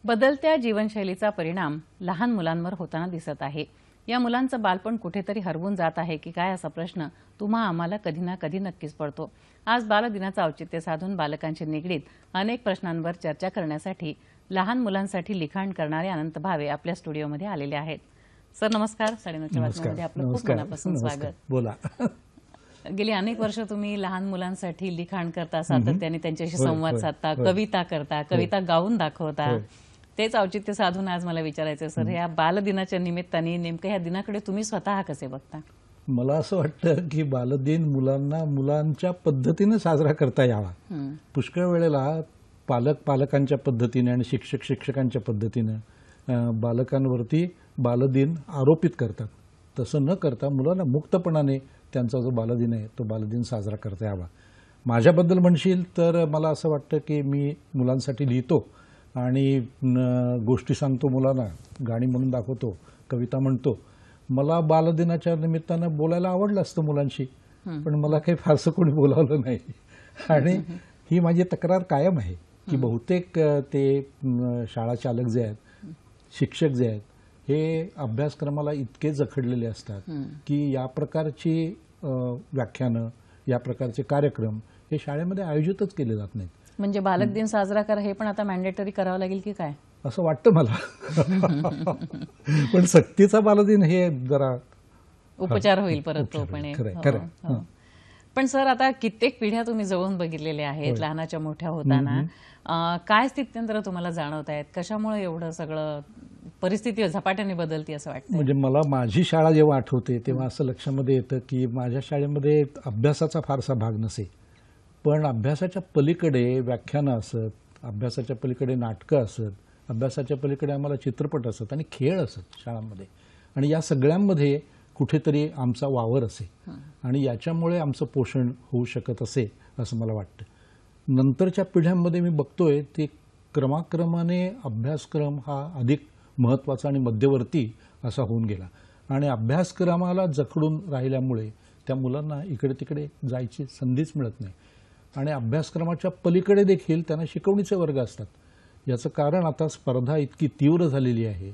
बदलत्या जीवनशैलीचा परिणाम लहान मुलांवर होताना दिसत आहे. या मुलांचं बालपण कुठेतरी हरवून जात आहे की काय असा प्रश्न तुम्हा आम्हाला कधी ना कधी नक्कीच पडतो. आज बालदिनाचं औचित्य साधून बालकांशी निगडीत अनेक प्रश्नांवर चर्चा करण्यासाठी लहान मुलांसाठी लिखाण करणारे अनंत भावे आपल्या स्टुडिओमध्ये आलेले आहेत. सर नमस्कार. 9:30च्या बातम्यांमध्ये आपलं खूप मनापासून स्वागत. बोला. गेली अनेक वर्ष तुम्ही लहान मुलांसाठी लिखाण करता, सातत्याने त्यांच्याशी संवाद साधता, कविता करता, कविता गाऊन दाखवता. तेच औचित्य साधून आज मला विचारायचं सर, या बालदिनाच्या निमित्ताने नेमकं या दिनाकडे तुम्ही स्वतः कसे बघता? मला असं वाटतं की बालदिन मुलांना मुलांच्या पद्धतीने साजरा करता यावा. पुष्कळ वेळेला पालकांच्या पद्धतीने आणि शिक्षकांच्या पद्धतीने बालकांवरती बालदिन आरोपित करतात. तसं न करता मुलांना मुक्तपणाने त्यांचा जो बालदिन आहे तो बालदिन साजरा करता यावा. माझ्याबद्दल म्हणशील तर मला असं वाटतं की मी मुलांसाठी लिहितो आणि गोष्टी सांगतो मुलांना, गाणी म्हणून दाखवतो, कविता म्हणतो. मला बालदिनाच्या निमित्तानं बोलायला आवडलं असतं मुलांशी, पण मला काही फारसं कोणी बोलावलं नाही. आणि ही माझी तक्रार कायम आहे की बहुतेक ते शाळा चालक जे आहेत, शिक्षक जे आहेत, हे अभ्यासक्रमाला इतके जखडलेले असतात की या प्रकारची व्याख्यानं, या प्रकारचे कार्यक्रम हे शाळेमध्ये आयोजितच केले जात नाहीत. म्हणजे बालक दिन साजरा करा हे पण आता मॅन्डेटरी करावं लागेल की काय, असं वाटतं मला. पण सक्तीचा बालदिन हे जरा उपचार होईल परत तो पण. पण सर आता कित्येक पिढ्या तुम्ही जवळून बघितलेल्या आहेत लहानाच्या मोठ्या होताना. काय स्थित्यंतर तुम्हाला जाणवत आहेत? कशामुळे एवढं सगळं परिस्थिती झपाट्याने बदलती असं वाटतं? म्हणजे मला माझी शाळा जेव्हा आठवते तेव्हा असं लक्षामध्ये येतं की माझ्या शाळेमध्ये अभ्यासाचा फारसा भाग नसे, पण अभ्यासाच्या पलीकडे व्याख्यानं असत, अभ्यासाच्या पलीकडे नाटकं असत, अभ्यासाच्या पलीकडे आम्हाला चित्रपट असत आणि खेळ असत शाळांमध्ये. आणि या सगळ्यांमध्ये कुठेतरी आमचा वावर असे आणि याच्यामुळे आमचं पोषण होऊ शकत असे असं मला वाटतं. नंतरच्या पिढ्यांमध्ये मी बघतोय ते क्रमाक्रमाने अभ्यासक्रम हा अधिक महत्त्वाचा आणि मध्यवर्ती असा होऊन गेला आणि अभ्यासक्रमाला जखडून राहिल्यामुळे त्या मुलांना इकडे तिकडे जायची संधीच मिळत नाही आणि अभ्यासक्रमाच्या पलीकडे देखील त्यांना शिकवणीचे वर्ग असतात. याचं कारण आता स्पर्धा इतकी तीव्र झालेली आहे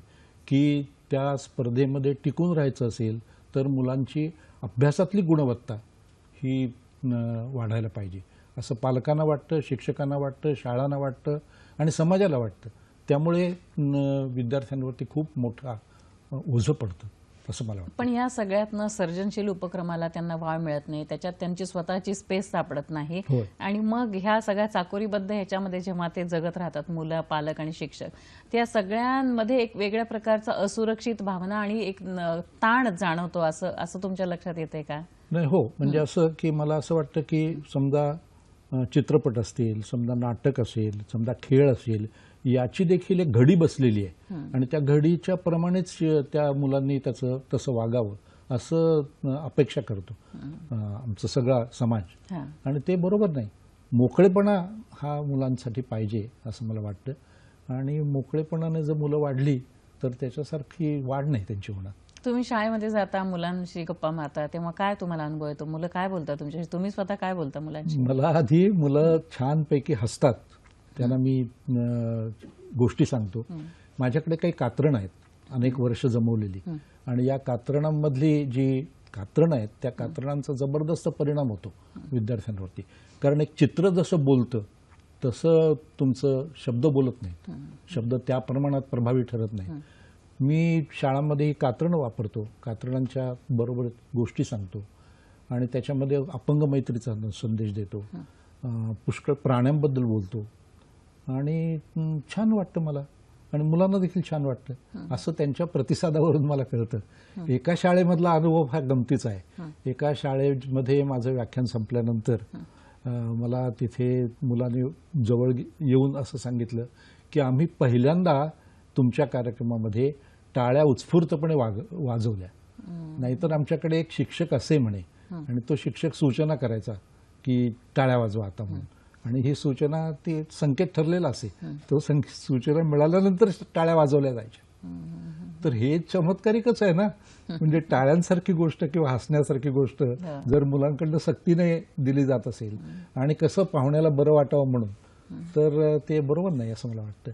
की त्या स्पर्धेमध्ये टिकून राहायचं असेल तर मुलांची अभ्यासातली गुणवत्ता ही वाढायला पाहिजे असं पालकांना वाटतं, शिक्षकांना वाटतं, शाळांना वाटतं आणि समाजाला वाटतं. त्यामुळे विद्यार्थ्यांवरती खूप मोठा ओझं पडतं असं मला वाटतं. पण या सगळ्यातनं सर्जनशील उपक्रमाला त्यांना वाव मिळत नाही, त्याच्यात त्यांची स्वतःची स्पेस सापडत नाही आणि मग ह्या सगळ्या चाकोरीबद्ध ह्याच्यामध्ये जेव्हा ते जगत राहतात मुलं, पालक आणि शिक्षक, त्या सगळ्यांमध्ये एक वेगळ्या प्रकारचा असुरक्षित भावना आणि एक ताण जाणवतो असं तुमच्या लक्षात येते का? नाही, हो. म्हणजे असं की मला असं वाटतं की समजा चित्रपट असतील, समजा नाटक असेल, समजा खेळ असेल, याची देखील एक घडी बसलेली आहे आणि त्या घडीच्या प्रमाणेच त्या मुलांनी त्याचं तसं वागावं असं अपेक्षा करतो आमचा सगळा समाज आणि ते बरोबर नाही. मोकळेपणा हा मुलांसाठी पाहिजे असं मला वाटतं आणि मोकळेपणाने जर मुलं वाढली तर त्याच्यासारखी वाढ नाही त्यांची होणार. तुम्ही शाळेमध्ये जाता, मुलांशी गप्पा मारता, तेव्हा काय तुम्हाला अनुभव येतो? मुलं काय बोलतात तुमच्याशी? तुम्ही स्वतः काय बोलता मुलांशी? मला आधी मुलं छानपैकी हसतात, त्यांना मी गोष्टी सांगतो. माझ्याकडे काही कात्रणं आहेत अनेक वर्ष जमवलेली आणि या कात्रणांमधली जी कात्रणं आहेत त्या कात्रणांचा जबरदस्त परिणाम होतो विद्यार्थ्यांवरती. कारण एक चित्र जसं बोलतं तसं तुमचं शब्द बोलत नाहीत, शब्द त्या प्रमाणात प्रभावी ठरत नाही. मी शाळांमध्ये ही कात्रणं वापरतो, कात्रणांच्या बरोबर गोष्टी सांगतो आणि त्याच्यामध्ये अपंग मैत्रीचा संदेश देतो, पुष्कळ प्राण्यांबद्दल बोलतो आणि छान वाटतं मला आणि मुलांना देखील छान वाटतं असं त्यांच्या प्रतिसादावरून मला कळतं. एका शाळेमधला अनुभव हा गमतीचा आहे. एका शाळेमध्ये माझं व्याख्यान संपल्यानंतर मला तिथे मुलांनी जवळ येऊन असं सांगितलं की आम्ही पहिल्यांदा तुमच्या कार्यक्रमामध्ये टाळ्या उत्स्फूर्तपणे वाजवल्या. नाहीतर आमच्याकडे एक शिक्षक असे म्हणे आणि तो शिक्षक सूचना करायचा की टाळ्या वाजवा आता म्हणून आणि ही सूचना ती संकेत ठरलेला असे, तो सूचना मिळाल्यानंतर टाळ्या वाजवल्या जायच्या. तर हे चमत्कारिकच आहे ना. म्हणजे टाळ्यांसारखी गोष्ट किंवा हसण्यासारखी गोष्ट जर मुलांकडून सक्तीने दिली जात असेल आणि कसं पाहुण्याला बरं वाटावं म्हणून, तर ते बरोबर नाही असं मला वाटतं.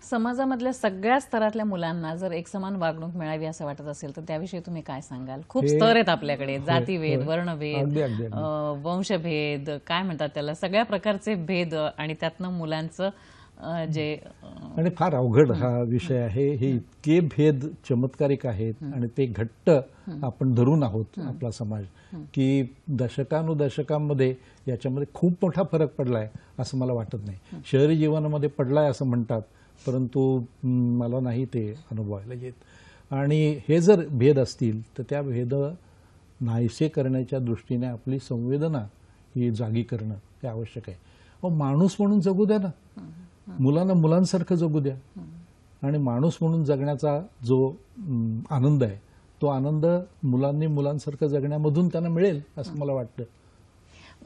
समाजामधल्या सगळ्या स्तरातल्या मुलांना जर एक समान वागणूक मिळावी असं वाटत असेल तर त्याविषयी तुम्ही काय सांगाल? खूप स्तर आहेत आपल्याकडे, जातीभेद, वर्णभेद, अगदी अगदी अगदी. वंशभेद, काय म्हणतात त्याला, सगळ्या प्रकारचे भेद आणि त्यातनं मुलांचं जे आणि फार अवघड हा विषय आहे. हे इतके भेद चमत्कारिक आहेत आणि ते घट्ट आपण धरून आहोत आपला समाज, की दशकानुदशकांमध्ये याच्यामध्ये खूप मोठा फरक पडलाय असं मला वाटत नाही. शहरी जीवनामध्ये पडलाय असं म्हणतात, परंतु मला नाही ते अनुभवायला येत. आणि हे जर भेद असतील तर त्या भेद नाहीसे करण्याच्या दृष्टीने आपली संवेदना ही जागी करणं हे आवश्यक आहे. माणूस म्हणून जगू द्या ना, मुलांना मुलांसारखं जगू द्या. आणि माणूस म्हणून जगण्याचा जो आनंद आहे तो आनंद मुलांनी मुलांसारखं जगण्यामधून त्यांना मिळेल असं मला वाटतं.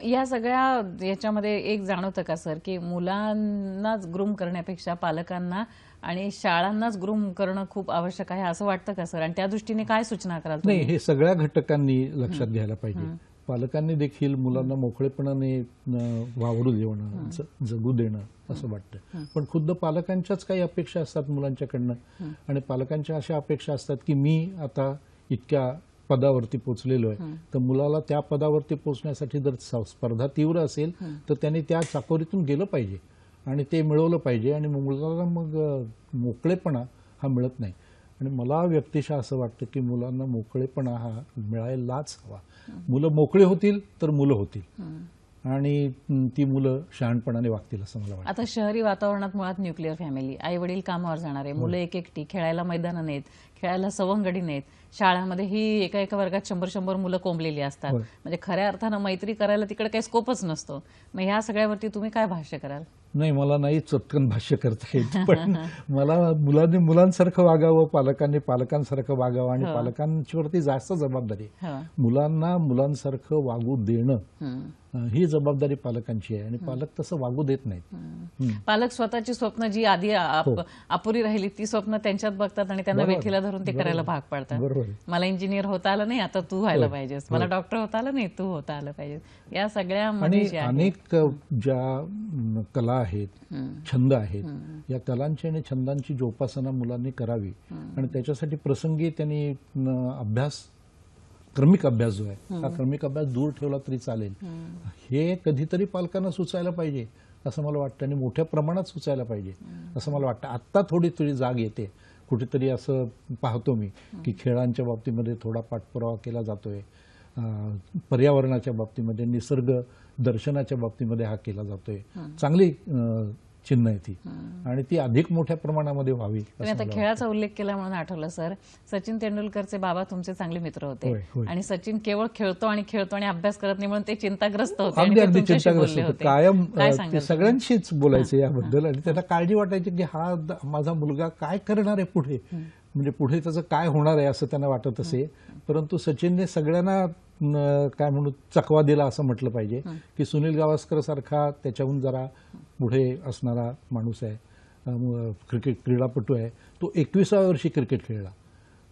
या सगळ्या याच्यामध्ये एक जाणवतं का सर, की मुलांनाच ग्रूम करण्यापेक्षा पालकांना आणि शाळांनाच ग्रूम करणं खूप आवश्यक आहे असं वाटतं का सर? आणि त्या दृष्टीने काय सूचना कराल तुम्ही? नाही, हे सगळ्या घटकांनी लक्षात घ्यायला पाहिजे. पालकांनी देखील मुलांना मोकळेपणाने वावरू देणं, जगू देणं असं वाटतं. पण खुद्द पालकांच्याच काही अपेक्षा असतात मुलांच्याकडनं, आणि पालकांच्या अशा अपेक्षा असतात की मी आता इतक्या पदावरती पोहोचलेलो आहे, तर मुलाला त्या पदावरती पोहोचण्यासाठी जर स्पर्धा तीव्र असेल तर त्याने त्या चाकोरीतून गेलं पाहिजे आणि ते मिळवलं पाहिजे. आणि मुलाला मग मोकळेपणा हा मिळत नाही. आणि मला व्यक्तिशः असं वाटतं की मुलांना मोकळेपणा हा मिळायलाच हवा. मुलं मोकळे होतील तर मुलं होतील, आणि ती मुलं शहाणपणाने वागतील असं मला वाटतं. आता शहरी वातावरणात मुळात न्यूक्लिअर फॅमिली, आई वडील कामावर जाणारे, मुलं एक एकटी, खेळायला मैदानं नाहीत, खेळायला सवंगडी नाहीत, शाळांमध्ये ही एका एका वर्गात 100-100 मुलं कोंबलेली असतात. म्हणजे खऱ्या अर्थानं मैत्री करायला तिकडे काही स्कोपच नसतो. मग ह्या सगळ्यावरती तुम्ही काय भाष्य कराल? नाही, मला नाही चटकन भाष्य करता येत, पण मला मुलांनी मुलांसारखं वागावं, पालकांनी पालकांसारखं वागावं, आणि पालकांच्यावरती जास्त जबाबदारी आहे. मुलांना मुलांसारखं वागू देणं ही जबाबदारी पालकांची आहे, आणि पालक तसं वागू देत नाहीत. पालक स्वतःची स्वप्न जी आधी अपुरी राहिली ती स्वप्न त्यांच्यात बघतात आणि त्यांना वेठीला धरून ते करायला भाग पाडतात. मला इंजिनियर होता आलं नाही, आता तू व्हायला पाहिजेस. मला डॉक्टर होता आलं नाही, तू होता आलं पाहिजे. या सगळ्या आणि अनेक ज्या कला आहेत, छंद आहेत, या कलांची आणि छंदांची जोपासना मुलांनी करावी. आणि त्याच्यासाठी प्रसंगी त्यांनी अभ्यास, क्रमिक अभ्यास जो आहे, हा क्रमिक अभ्यास दूर ठेवला तरी चालेल, हे कधीतरी पालकांना सुचायला पाहिजे असं मला वाटतं, आणि मोठ्या प्रमाणात सुचायला पाहिजे असं मला वाटतं. आत्ता थोडी थोडी जाग येते. कुठेतरी असं पाहतो मी की खेळांच्या बाबतीमध्ये थोडा पाठपुरावा केला जातोय, पर्यावरणाच्या बाबतीमध्ये, निसर्ग दर्शनाच्या बाबतीमध्ये हा केला जातोय. चांगली चिन्ह आहे ती, आणि ती अधिक मोठ्या प्रमाणामध्ये व्हावी. आता खेळाचा उल्लेख केला म्हणून आठवलं सर, सचिन तेंडुलकरचे बाबा तुमचे चांगले मित्र होते, आणि सचिन केवळ खेळतो आणि अभ्यास करत नाही म्हणून ते चिंताग्रस्त होते. अगदी अगदी चिंताग्रस्त होते. कायम सगळ्यांशीच बोलायचे याबद्दल, आणि त्यांना काळजी वाटायची की हा माझा मुलगा काय करणार आहे पुढे, म्हणजे पुढे त्याचं काय होणार आहे असं त्यांना वाटत असे. परंतु सचिनने सगळ्यांना काय म्हणू चकवा दिला असं म्हटलं पाहिजे, की सुनील गावस्कर सारखा त्याच्याहून जरा पुढे असणारा माणूस आहे, क्रिकेट क्रीडापटू आहे, तो 21व्या वर्षी क्रिकेट खेळला.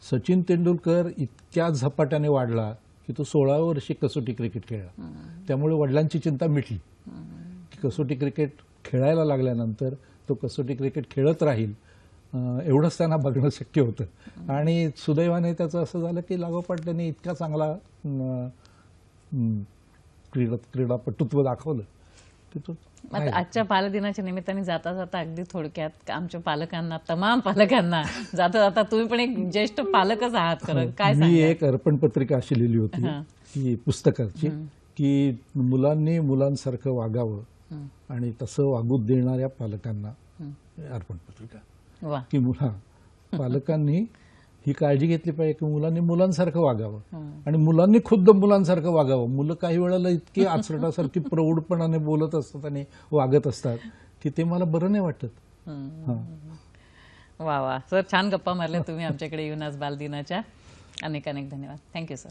सचिन तेंडुलकर इतक्या झपाट्याने वाढला की तो 16व्या वर्षी कसोटी क्रिकेट खेळला. त्यामुळे वडिलांची चिंता मिटली की कसोटी क्रिकेट खेळायला लागल्यानंतर तो कसोटी क्रिकेट खेळत राहील एवढंच त्यांना बघणं शक्य होतं. आणि सुदैवाने त्याचं असं झालं की लागोपाठ त्यांनी इतका चांगला क्रीडापटुत्व दाखवलं. आजच्या बालदिनाच्या निमित्ताने जाता जाता अगदी थोडक्यात आमच्या पालकांना, तमाम पालकांना, जाता जाता तुम्ही पण एक ज्येष्ठ पालकच आहात, खरं काय मी एक अर्पण पत्रिका अशी लिहिली होती की पुस्तकाची, की मुलांनी मुलांसारखं वागावं आणि तसं वागू देणाऱ्या पालकांना अर्पण पत्रिका, की पालकांनी ही काळजी घेतली पाहिजे की मुलांनी मुलांसारखं वागावं आणि मुलांनी खुद्द मुलांसारखं वागावं. मुलं काही वेळेला इतकी आचरटासारखी प्रौढपणाने बोलत असतात आणि वागत असतात की ते मला बरं नाही वाटत. वा वा सर, छान गप्पा मारल्या तुम्ही आमच्याकडे येऊन आज बालदिनाच्या. अनेक अनेक धन्यवाद. Thank you sir.